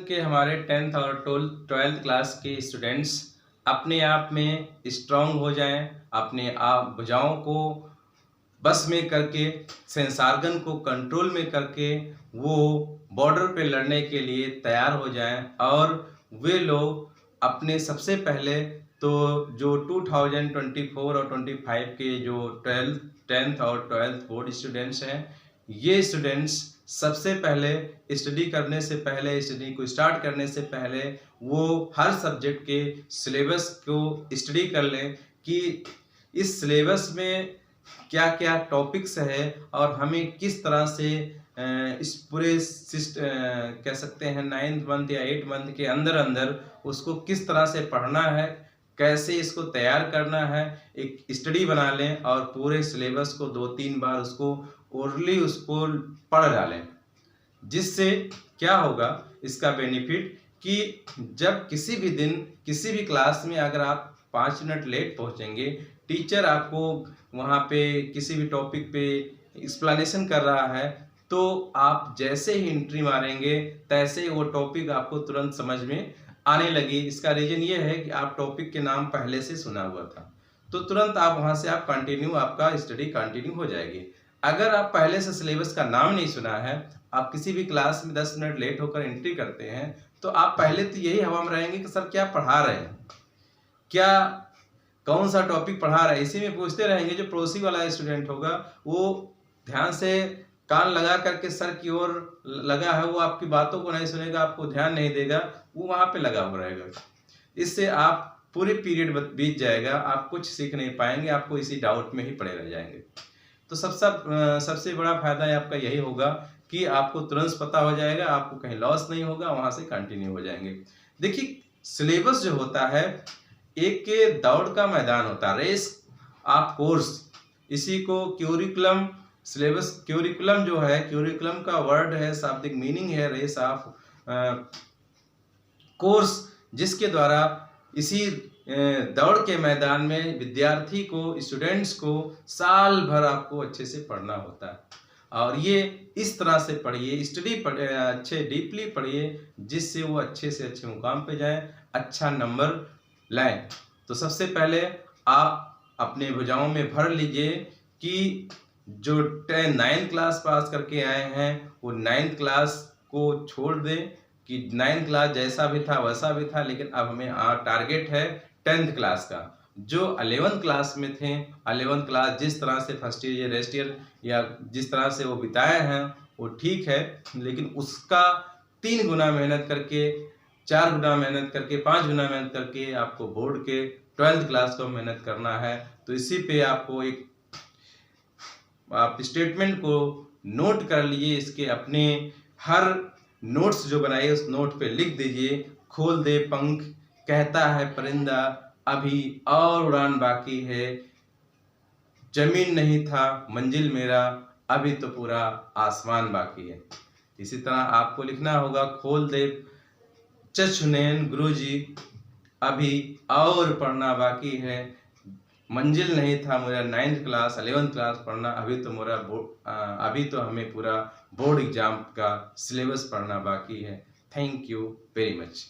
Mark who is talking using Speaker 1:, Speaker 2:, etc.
Speaker 1: के हमारे 10th और 12th क्लास के स्टूडेंट्स अपने आप में स्ट्रांग हो जाएं, अपने आप भुजाओं को बस में करके, सेंसार्गन को कंट्रोल में करके वो बॉर्डर पे लड़ने के लिए तैयार हो जाएं और वे लोग अपने सबसे पहले तो जो 2024 और 25 के जो 10th और 12th बोर्ड स्टूडेंट्स हैं, ये स्टूडेंट्स सबसे पहले स्टडी करने से पहले, स्टडी को स्टार्ट करने से पहले वो हर सब्जेक्ट के सिलेबस को स्टडी कर लें कि इस सिलेबस में क्या क्या टॉपिक्स है और हमें किस तरह से इस पूरे कह सकते हैं 9th मंथ या 8th मंथ के अंदर अंदर उसको किस तरह से पढ़ना है, कैसे इसको तैयार करना है। एक स्टडी बना लें और पूरे सिलेबस को 2-3 बार उसको ओरली उसको पढ़ डालें, जिससे क्या होगा इसका बेनिफिट कि जब किसी भी दिन किसी भी क्लास में अगर आप 5 मिनट लेट पहुंचेंगे, टीचर आपको वहाँ पे किसी भी टॉपिक पे एक्सप्लेनेशन कर रहा है, तो आप जैसे ही एंट्री मारेंगे तैसे ही वो टॉपिक आपको तुरंत समझ में आने लगी। इसका रीजन ये है कि आप टॉपिक के नाम पहले से सुना हुआ था, तो तुरंत आप वहाँ से आप आपका स्टडी कंटिन्यू हो जाएगी। अगर आप पहले से सिलेबस का नाम नहीं सुना है, आप किसी भी क्लास में 10 मिनट लेट होकर एंट्री करते हैं, तो आप पहले तो यही हवा में रहेंगे कि सर क्या पढ़ा रहे हैं, क्या कौन सा टॉपिक पढ़ा रहा है, इसी में पूछते रहेंगे। जो पड़ोसी वाला स्टूडेंट होगा वो ध्यान से कान लगा करके सर की ओर लगा है, वो आपकी बातों को नहीं सुनेगा, आपको ध्यान नहीं देगा, वो वहाँ पे लगा हुआ रहेगा। इससे आप पूरे पीरियड बीत जाएगा, आप कुछ सीख नहीं पाएंगे, आपको इसी डाउट में ही पड़े रह जाएंगे। तो सबसे बड़ा फायदा आपका यही होगा कि आपको तुरंत पता हो जाएगा, आपको कहीं लॉस नहीं होगा, वहाँ से कंटिन्यू हो जाएंगे। देखिए सिलेबस जो होता है एक के दौड़ का मैदान होता है, रेस ऑफ कोर्स, इसी को क्यूरिकुलम सिलेबस, क्यूरिकुलम जो है, क्यूरिकुलम का वर्ड है, शाब्दिक मीनिंग है रेस ऑफ कोर्स, जिसके द्वारा इसी दौड़ के मैदान में विद्यार्थी को, स्टूडेंट्स को साल भर आपको अच्छे से पढ़ना होता है। और ये इस तरह से पढ़िए, स्टडी अच्छे डीपली पढ़िए, जिससे वो अच्छे से अच्छे मुकाम पे जाएं, अच्छा नंबर लाएं। तो सबसे पहले आप अपने भुजाओं में भर लीजिए कि जो 9th क्लास पास करके आए हैं वो 9th क्लास को छोड़ दें कि 9th क्लास जैसा भी था वैसा भी था, लेकिन अब हमें टारगेट है 10th क्लास का। जो 11th क्लास में थे, 11th क्लास जिस तरह से फर्स्ट ईयर या रेस्ट ईयर या जिस तरह से वो बिताए हैं वो ठीक है, लेकिन उसका 3 गुना मेहनत करके, 4 गुना मेहनत करके, 5 गुना मेहनत करके आपको बोर्ड के 12th क्लास को मेहनत करना है। तो इसी पे आपको एक आप स्टेटमेंट को नोट कर लीजिए, इसके अपने हर नोट्स जो बनाए उस नोट पे लिख दीजिए। खोल दे पंख कहता है परिंदा, अभी और उड़ान बाकी है, जमीन नहीं था मंजिल मेरा, अभी तो पूरा आसमान बाकी है। इसी तरह आपको लिखना होगा, खोल दे चचुनैन गुरुजी, अभी और पढ़ना बाकी है, मंजिल नहीं था मेरा 9th क्लास 11th क्लास पढ़ना, अभी तो हमें पूरा बोर्ड एग्जाम का सिलेबस पढ़ना बाकी है। Thank you very much.